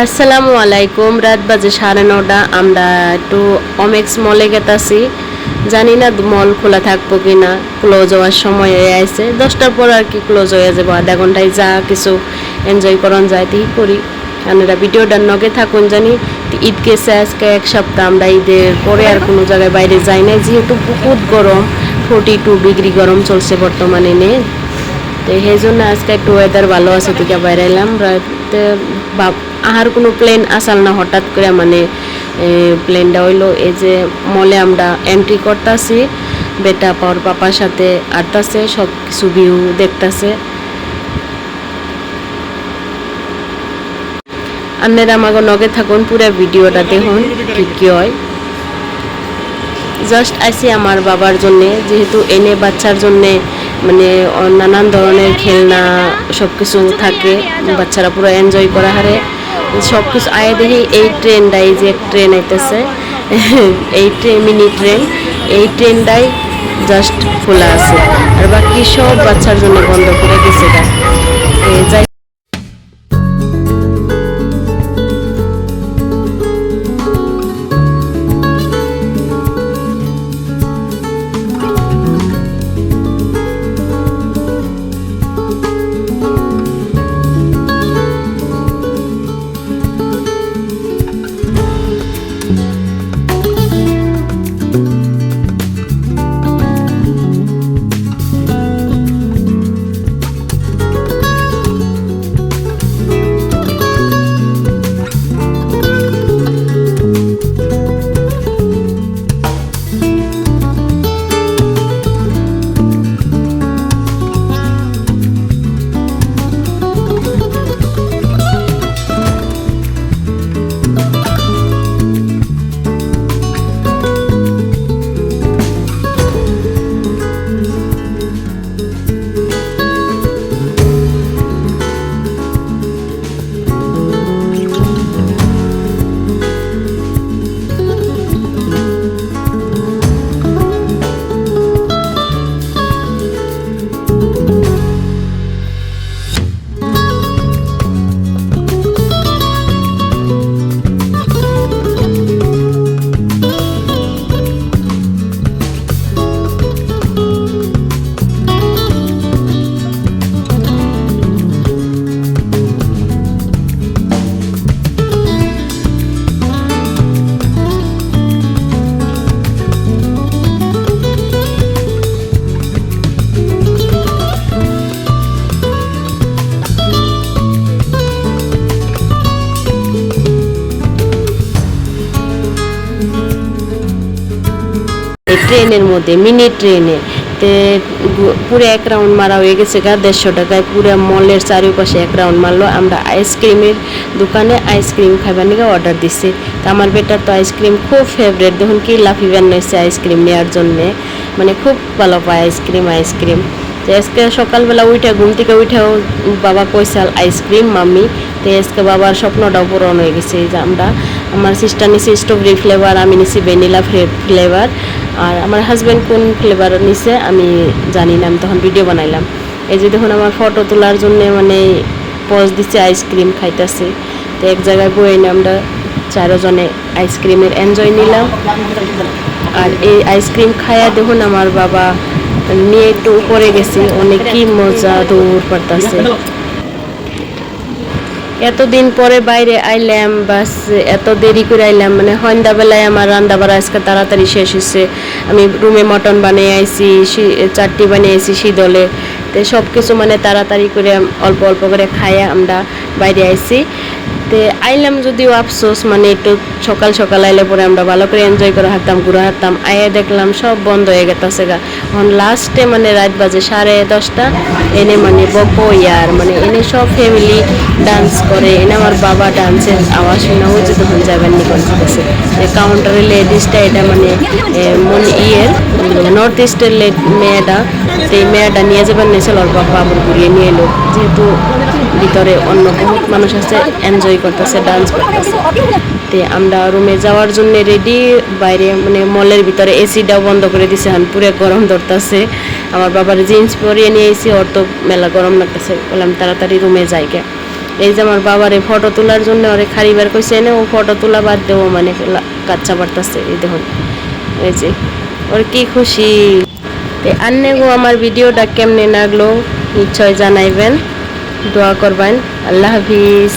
আসসালামু আলাইকুম। রাত বাজে 9:30। আমরা একটু অমেক্স মলে গেতাছি। জানি না মল খোলা থাকবো কিনা, ক্লোজ হওয়ার সময় হয়ে আছে 10টার পর আর কি ক্লোজ হয়ে যাবো। আধা ঘন্টায় যা কিছু এনজয় করন যায় তাই করি। আপনারা ভিডিওটা নগে থাকুন। জানি ঈদ গেছে আজকে 1 সপ্তাহ, আমরা ঈদের পরে আর কোনো জায়গায় বাইরে যাই নাই, যেহেতু বহুত গরম, 42 ডিগ্রি গরম চলছে বর্তমানে নে। তো সেই জন্য আজকে একটু ওয়েদার ভালো আছে থেকে বাইরে এলাম। রাতে আহার কোনো প্লেন আসাল না, হঠাৎ করে মানে প্লেনটা হইলো এই যে মলে আমরা এন্ট্রি করতেছি। বেটা পর পাপার সাথে আটতাছে, সব কিছু ভিউ দেখতেছে। আপনারা আমাকে নগে থাকুন, পুরো ভিডিওটা দেখুন কি কি হয়। জাস্ট আইসি আমার বাবার জন্যে, যেহেতু এনে বাচ্চার জন্যে মানে নানান ধরনের খেলনা সব কিছু থাকে, বাচ্চারা পুরো এনজয় করা হারে সব কিছু আয় দেখি। এই ট্রেনটাই যে ট্রেন আইতেছে এই মিনি ট্রেন, এই ট্রেনটাই জাস্ট খোলা আছে, আর বাকি সব বাচ্চার জন্য বন্ধ করে গেছে। যাই ট্রেনের মধ্যে মিনি ট্রেনে পুরো 1 রাউন্ড মারা হয়ে গেছে গা। 150 টাকায় পুরো মলের চারিপাশে 1 রাউন্ড মারলো। আমরা আইসক্রিমের দোকানে আইসক্রিম খাইবার নিয়ে অর্ডার দিছি। তো আমার বেটার তো আইসক্রিম খুব ফেভারেট, দেখুন কি লাফিবার নিয়েছে আইসক্রিম নেওয়ার জন্যে, মানে খুব ভালো পায় আইসক্রিম। তো আজকে সকালবেলা ঘুম থেকে উঠেও বাবা কইসাল আইসক্রিম মাম্মি। তো আজকে বাবার স্বপ্নটাও পূরণ হয়ে গেছে। যে আমার সিস্টার নিছে স্ট্রবেরি ফ্লেভার, আমি নিছি ভ্যানিলা ফ্লেভার, আর আমার হাজব্যান্ড কোন ফ্লেভার নিছে আমি জানি না, আমি তখন ভিডিও বানাইলাম। এই যে দেখুন আমার ফটো তোলার জন্য মানে পজ দিচ্ছে, আইসক্রিম খাইতেছে। তো এক জায়গায় বই না আমরা 4 জনে আইসক্রিমের এনজয় নিলাম। আর এই আইসক্রিম খায়া দেখুন আমার বাবা নিয়ে একটু উপরে গেছি, অনেকই মজা দৌড় পড়তেছে। এতদিন পরে বাইরে আইলাম, বাস এত দেরি করে আইলাম, মানে সন্ধ্যাবেলায় আমার রান্না বাড়া আজকে তাড়াতাড়ি শেষ হয়েছে। আমি রুমে মটন বানিয়ে আইছি, চাটনি বানিয়ে আইছি শীতলে। তো সব কিছু মানে তাড়াতাড়ি করে অল্প অল্প করে খাইয়া আমরা বাইরে আইছি। তো আইলাম যদিও আফসোস, মানে একটু সকাল সকাল আইলে পরে আমরা ভালো করে এনজয় করে হাঁটতাম, ঘুরে হাঁটতাম। আইয়া দেখলাম সব বন্ধ হয়ে গেছে গা। এখন লাস্টে মানে রাত বাজে 10:30, এনে মানে বকো ইয়ার মানে এনে সব ফ্যামিলি ডান্স করে। এনে আমার বাবা ডান্সের আওয়াজ শুনে ওই যে তখন যাবেন নি করতেছে। কাউন্টারের লেডিসটা এটা মানে নর্থ ইস্টের মেয়েটা, সেই মেয়েটা নিয়ে যাবেন নিয়েছিল ওর বাবা আবার ঘুরিয়ে নিয়ে এলো, যেহেতু ভিতরে অন্য বহুত মানুষ আছে এনজয় করতেছে, ডান্স করতেছে। তো আমরা রুমে যাওয়ার জন্য রেডি। বাইরে মানে মলের ভিতরে এসিটাও বন্ধ করে দিছে, এখন পুরো গরম ধরতেছে। আমার বাবার জিন্স পরিয়ে নিয়ে এসেছি, ওর তো মেলা গরম লাগতেছে, বললাম তাড়াতাড়ি রুমে যাই গে। এই যে আমার বাবার এই ফটো তোলার জন্য ওরে খারিবার কইছে এনে ও ফটো তোলা বাদ দেবো মানে কাচ্চা পারতাছে এই দেখুন এই যে ওর কি খুশি। আন্নে গো আমার ভিডিওটা কেমনে লাগলো নিশ্চয় জানাইবেন, দোয়া করবেন। আল্লাহ হাফিজ।